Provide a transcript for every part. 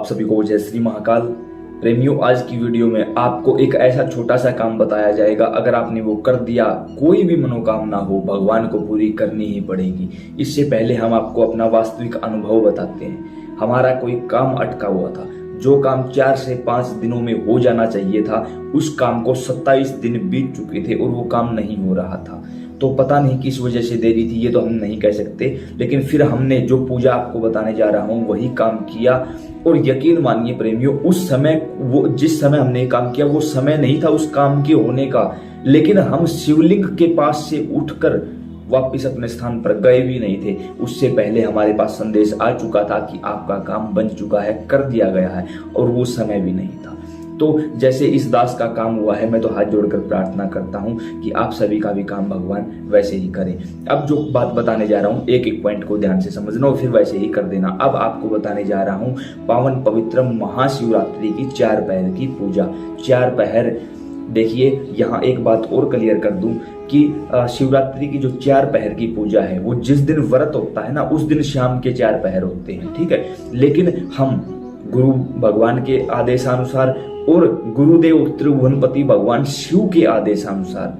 आप सभी को जय श्री महाकाल। प्रेमियों, आज की वीडियो में आपको एक ऐसा छोटा सा काम बताया जाएगा, अगर आपने वो कर दिया, कोई भी मनोकामना हो भगवान को पूरी करनी ही पड़ेगी। इससे पहले हम आपको अपना वास्तविक अनुभव बताते हैं। हमारा कोई काम अटका हुआ था, जो काम 4 से 5 दिनों में हो जाना चाहिए था, उस काम को 27 दिन बीत चुके थे और वो काम नहीं हो रहा था। तो पता नहीं किस वजह से देरी थी, ये तो हम नहीं कह सकते, लेकिन फिर हमने जो पूजा आपको बताने जा रहा हूँ वही काम किया। और यकीन मानिए प्रेमियों, उस समय वो जिस समय हमने ये काम किया वो समय नहीं था उस काम के होने का, लेकिन हम शिवलिंग के पास से उठकर वापिस अपने स्थान पर गए भी नहीं थे। उससे पहले हमारे पास संदेश आ चुका था कि आपका काम बन चुका है, कर दिया गया है, और वो समय भी नहीं था। तो जैसे इस दास का काम हुआ है, मैं तो हाथ जोड़कर प्रार्थना करता हूं कि आप सभी का भी काम भगवान वैसे ही करें। अब जो बात बताने जा रहा हूं, एक एक पॉइंट को ध्यान से समझना और फिर वैसे ही कर देना। अब आपको बताने जा रहा हूं पावन पवित्र महाशिवरात्रि की 4 पहर की पूजा। 4 पहर, देखिए यहाँ एक बात और क्लियर कर दूं कि शिवरात्रि की जो 4 पहर की पूजा है, वो जिस दिन व्रत होता है ना, उस दिन शाम के 4 पहर होते हैं, ठीक है। लेकिन हम गुरु भगवान के आदेशानुसार और गुरुदेव त्रिभुवनपति भगवान शिव के आदेशानुसार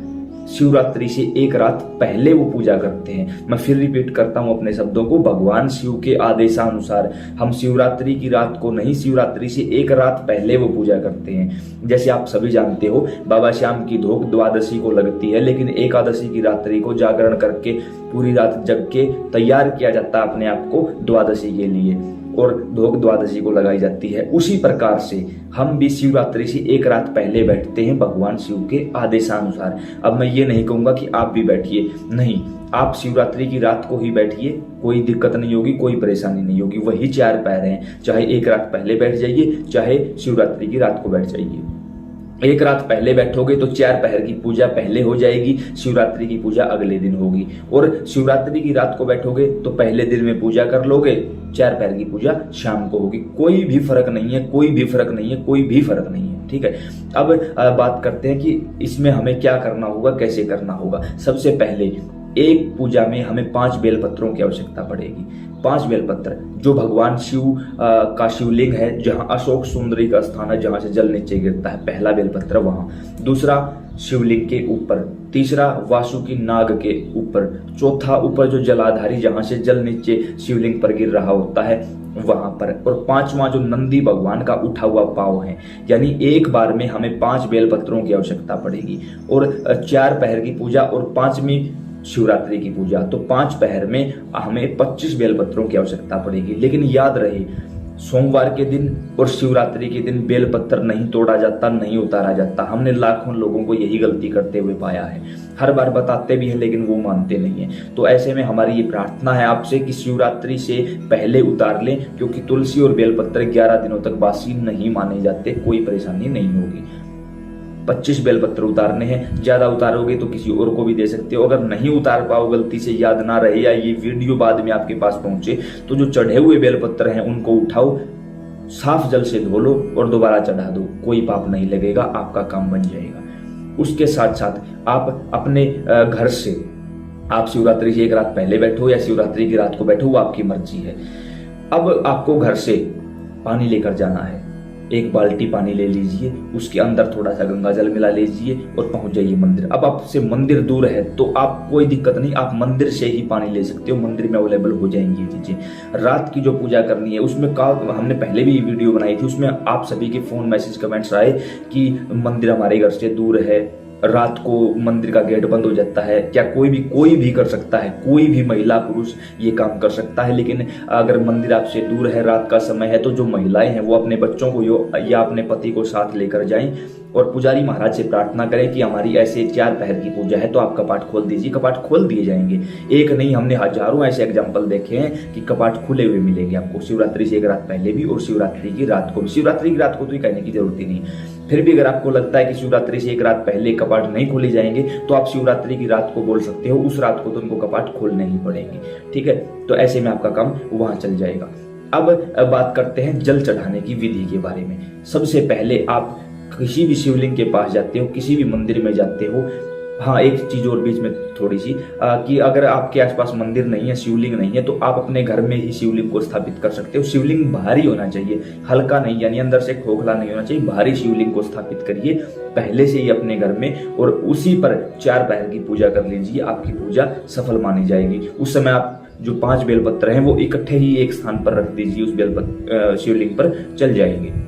शिवरात्रि से 1 रात पहले वो पूजा करते हैं। मैं फिर रिपीट करता हूं अपने शब्दों को, भगवान शिव के आदेशानुसार हम शिवरात्रि की रात को नहीं, शिवरात्रि से 1 रात पहले वो पूजा करते हैं। जैसे आप सभी जानते हो, बाबा श्याम की धोख द्वादशी को लगती है, लेकिन एकादशी की रात्रि को जागरण करके पूरी रात जग के तैयार किया जाता है अपने आप को द्वादशी के लिए, और धोख द्वादशी को लगाई जाती है। उसी प्रकार से हम भी शिवरात्रि से 1 रात पहले बैठते हैं भगवान शिव के आदेशानुसार। अब मैं ये नहीं कहूंगा कि आप भी बैठिए, नहीं, आप शिवरात्रि की रात को ही बैठिए, कोई दिक्कत नहीं होगी, कोई परेशानी नहीं होगी। वही 4 पहर हैं, चाहे 1 रात पहले बैठ जाइए, चाहे शिवरात्रि की रात को बैठ जाइए। 1 रात पहले बैठोगे तो 4 पहर की पूजा पहले हो जाएगी, शिवरात्रि की पूजा अगले दिन होगी। और शिवरात्रि की रात को बैठोगे तो पहले दिन में पूजा कर लोगे, 4 पहर की पूजा शाम को होगी। कोई भी फर्क नहीं है, कोई भी फर्क नहीं है, कोई भी फर्क नहीं है, ठीक है। अब बात करते हैं कि इसमें हमें क्या करना होगा, कैसे करना होगा। सबसे पहले एक पूजा में हमें 5 बेलपत्रों की आवश्यकता पड़ेगी। 5 बेलपत्र, जो भगवान शिव का शिवलिंग है, जहां अशोक सुंदरी का स्थान है, जहां से जल नीचे गिरता है, पहला बेलपत्र वहां। दूसरा शिवलिंग के ऊपर। तीसरा वासुकी नाग के ऊपर। चौथा ऊपर जो जलाधारी, जहां से जल नीचे शिवलिंग पर गिर रहा होता है, वहां पर। और 5वां जो नंदी भगवान का उठा हुआ पाव है। यानी एक बार में हमें 5 बेलपत्रों की आवश्यकता पड़ेगी। और 4 पहर की पूजा और 5वीं शिवरात्रि की पूजा, तो 5 पहर में हमें 25 बेलपत्रों की आवश्यकता पड़ेगी। लेकिन याद रहे, सोमवार के दिन और शिवरात्रि के दिन बेलपत्र नहीं तोड़ा जाता, नहीं उतारा जाता। हमने लाखों लोगों को यही गलती करते हुए पाया है। हर बार बताते भी हैं, लेकिन वो मानते नहीं है। तो ऐसे में हमारी ये प्रार्थना है आपसे कि शिवरात्रि से पहले उतार लें, क्योंकि तुलसी और बेलपत्र 11 दिनों तक बासी नहीं माने जाते, कोई परेशानी नहीं होगी। 25 बेलपत्र उतारने हैं। ज्यादा उतारोगे तो किसी और को भी दे सकते हो। अगर नहीं उतार पाओ, गलती से याद ना रहे या ये वीडियो बाद में आपके पास पहुंचे, तो जो चढ़े हुए बेलपत्र हैं उनको उठाओ, साफ जल से धो लो और दोबारा चढ़ा दो। कोई पाप नहीं लगेगा, आपका काम बन जाएगा। उसके साथ साथ आप अपने घर से, आप शिवरात्रि से 1 रात पहले बैठो या शिवरात्रि की रात को बैठो, वो आपकी मर्जी है। अब आपको घर से पानी लेकर जाना है। 1 बाल्टी पानी ले लीजिए, उसके अंदर थोड़ा सा गंगा जल मिला लीजिए और पहुंच जाइए मंदिर। अब आपसे मंदिर दूर है तो आप कोई दिक्कत नहीं, आप मंदिर से ही पानी ले सकते हो, मंदिर में अवेलेबल हो जाएंगी ये चीजें। रात की जो पूजा करनी है उसमें हमने पहले भी वीडियो बनाई थी, उसमें आप सभी के फोन मैसेज कमेंट्स आए कि मंदिर हमारे घर से दूर है, रात को मंदिर का गेट बंद हो जाता है। क्या कोई भी कर सकता है, कोई भी महिला पुरुष ये काम कर सकता है। लेकिन अगर मंदिर आपसे दूर है, रात का समय है, तो जो महिलाएं हैं वो अपने बच्चों को या अपने पति को साथ लेकर जाएं और पुजारी महाराज से प्रार्थना करें कि हमारी ऐसे 4 पहर की पूजा है, तो आप कपाट खोल दीजिए। कपाट खोल दिए जाएंगे। एक नहीं, हमने हजारों ऐसे एग्जाम्पल देखे हैं कि कपाट खुले हुए मिलेंगे आपको, शिवरात्रि से 1 रात पहले भी और शिवरात्रि की रात को भी। शिवरात्रि की रात को तो कहने की जरूरत ही नहीं। फिर भी अगर आपको लगता है कि शिवरात्रि से 1 रात पहले कपाट नहीं खोले जाएंगे, तो आप शिवरात्रि की रात को बोल सकते हो, उस रात को तो उनको कपाट खोलने ही पड़ेंगे, ठीक है। तो ऐसे में आपका काम वहां चल जाएगा। अब बात करते हैं जल चढ़ाने की विधि के बारे में। सबसे पहले आप किसी भी शिवलिंग के पास जाते हो, किसी भी मंदिर में जाते हो, हाँ, एक चीज और बीच में थोड़ी सी कि अगर आपके आसपास मंदिर नहीं है, शिवलिंग नहीं है, तो आप अपने घर में ही शिवलिंग को स्थापित कर सकते हो। शिवलिंग भारी होना चाहिए, हल्का नहीं, यानी अंदर से खोखला नहीं होना चाहिए। भारी शिवलिंग को स्थापित करिए पहले से ही अपने घर में, और उसी पर 4 पहर की पूजा कर लीजिए। आपकी पूजा सफल मानी जाएगी। उस समय आप जो 5 बेलपत्र हैं वो इकट्ठे ही एक स्थान पर रख दीजिए, उस शिवलिंग पर चल जाएंगे।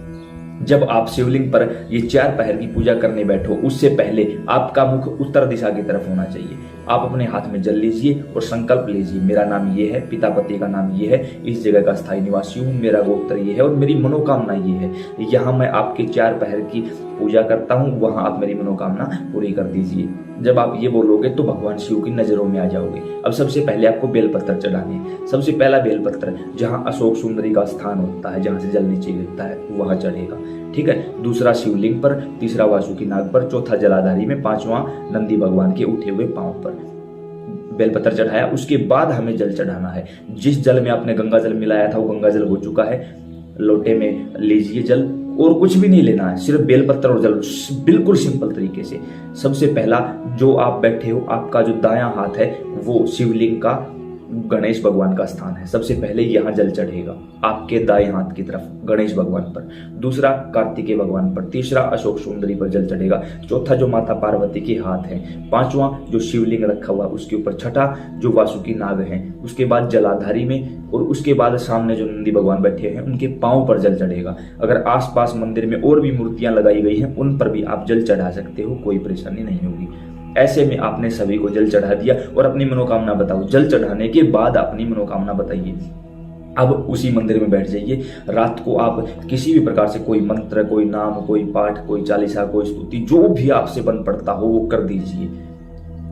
जब आप शिवलिंग पर ये 4 पहर की पूजा करने बैठो, उससे पहले आपका मुख उत्तर दिशा की तरफ होना चाहिए। आप अपने हाथ में जल लीजिए और संकल्प लीजिए, मेरा नाम ये है, पिता पति का नाम ये है, इस जगह का स्थायी निवासी हूँ, मेरा गोत्र ये है और मेरी मनोकामना ये है। यहाँ मैं आपके 4 पहर की पूजा करता हूँ, वहां आप मेरी मनोकामना पूरी कर दीजिए। जब आप ये बोलोगे तो भगवान शिव की नजरों में आ जाओगे। अब सबसे पहले आपको बेलपत्र चढ़ाने हैं। सबसे पहला बेलपत्र जहाँ अशोक सुंदरी का स्थान होता है, जहाँ से जल नीचे गिरता है, वहां चढ़ेगा। ठीक है। दूसरा शिवलिंग पर, तीसरा वासुकी नाग पर, चौथा जलाधारी में, 5वां नंदी भगवान के उठे हुए पांव पर बेलपत्र चढ़ाया। उसके बाद हमें जल चढ़ाना है। जिस जल में आपने गंगा जल मिलाया था वो गंगा जल हो चुका है, लोटे में लीजिए जल, और कुछ भी नहीं लेना है, सिर्फ बेलपत्र और जल, बिल्कुल सिंपल तरीके से। सबसे पहला जो आप बैठे हो, आपका जो दायां हाथ है वो शिवलिंग का, गणेश भगवान का स्थान है। सबसे पहले यहाँ जल चढ़ेगा आपके दाएं हाथ की तरफ गणेश भगवान पर, दूसरा कार्तिकेय भगवान पर, तीसरा अशोक सुंदरी पर जल चढ़ेगा, चौथा जो माता पार्वती के हाथ है, 5वां जो शिवलिंग रखा हुआ उसके ऊपर, छठा जो वासुकी नाग है, उसके बाद जलाधारी में, और उसके बाद सामने जो नंदी भगवान बैठे हैं उनके पांव पर जल चढ़ेगा। अगर आसपास मंदिर में और भी मूर्तियां लगाई गई हैं उन पर भी आप जल चढ़ा सकते हो, कोई परेशानी नहीं होगी। ऐसे में आपने सभी को जल चढ़ा दिया और अपनी मनोकामना बताओ। जल चढ़ाने के बाद अपनी मनोकामना बताइए। अब उसी मंदिर में बैठ जाइए। रात को आप किसी भी प्रकार से कोई मंत्र, कोई नाम, कोई पाठ, कोई चालीसा, कोई स्तुति, जो भी आपसे बन पड़ता हो वो कर दीजिए।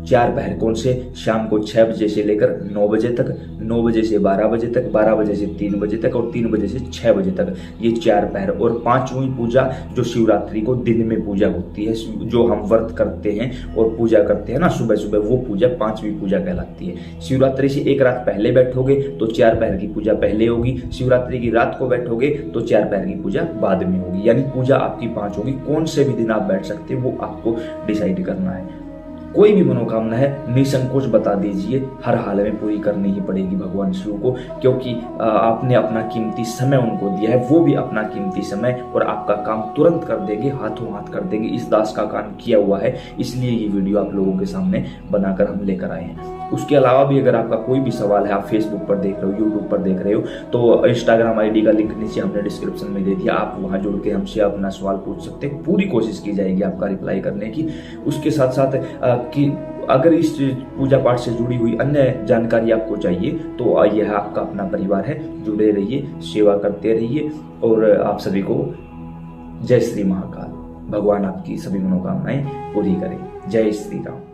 4 पहर कौन से? शाम को 6 बजे से लेकर 9 बजे तक, 9 बजे से 12 बजे तक, 12 बजे से 3 बजे तक और 3 बजे से 6 बजे तक, ये 4 पहर। और 5वीं पूजा जो शिवरात्रि को दिन में पूजा होती है, जो हम व्रत करते हैं और पूजा करते हैं ना सुबह सुबह, वो पूजा 5वीं पूजा कहलाती है। शिवरात्रि से एक रात पहले बैठोगे तो 4 पहर की पूजा पहले होगी, शिवरात्रि की रात को बैठोगे तो 4 पहर की पूजा बाद में होगी, यानी पूजा आपकी 5 होगी। कौन से भी दिन आप बैठ सकते हैं वो आपको डिसाइड करना है। कोई भी मनोकामना है निसंकोच बता दीजिए, हर हाल में पूरी करनी ही पड़ेगी भगवान शिव को, क्योंकि आपने अपना कीमती समय उनको दिया है, वो भी अपना कीमती समय और आपका काम तुरंत कर देंगे, हाथों हाथ कर देंगे। इस दास का काम किया हुआ है, इसलिए ये वीडियो आप लोगों के सामने बनाकर हम लेकर आए हैं। उसके अलावा भी अगर आपका कोई भी सवाल है, आप फेसबुक पर देख रहे हो, यूट्यूब पर देख रहे हो, तो इंस्टाग्राम आईडी का लिंक नीचे हमने डिस्क्रिप्शन में दे दिया, आप वहां जुड़ के हमसे अपना सवाल पूछ सकते हैं। पूरी कोशिश की जाएगी आपका रिप्लाई करने की। उसके साथ साथ कि अगर इस पूजा पाठ से जुड़ी हुई अन्य जानकारी आपको चाहिए तो यह आपका अपना परिवार है, जुड़े रहिए, सेवा करते रहिए। और आप सभी को जय श्री महाकाल। भगवान आपकी सभी मनोकामनाएं पूरी करें। जय श्री राम।